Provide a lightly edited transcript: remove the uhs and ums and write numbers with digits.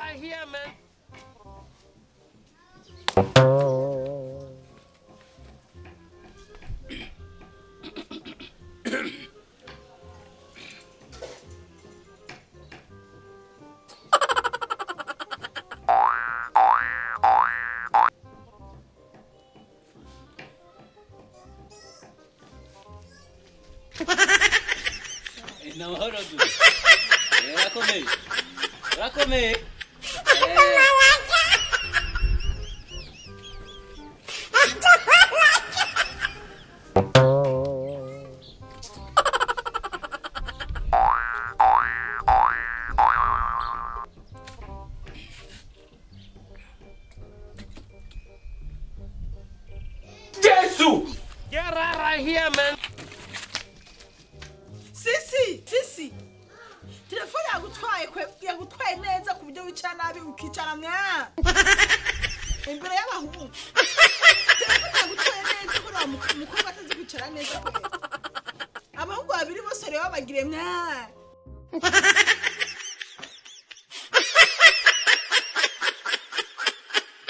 right here, man. Não, Ronaldo. Vai comer. Vai comer. Jesus! Get right here, man. Sisi. Telefone yagutwaye neza ku buryo wicara nabi ukicara mwa. Imbere y'abahungu. Telefone yagutwaye neza ko umukobwa atazi kwicara neza kwe. Abahungu babiri bose rero babagire mwa.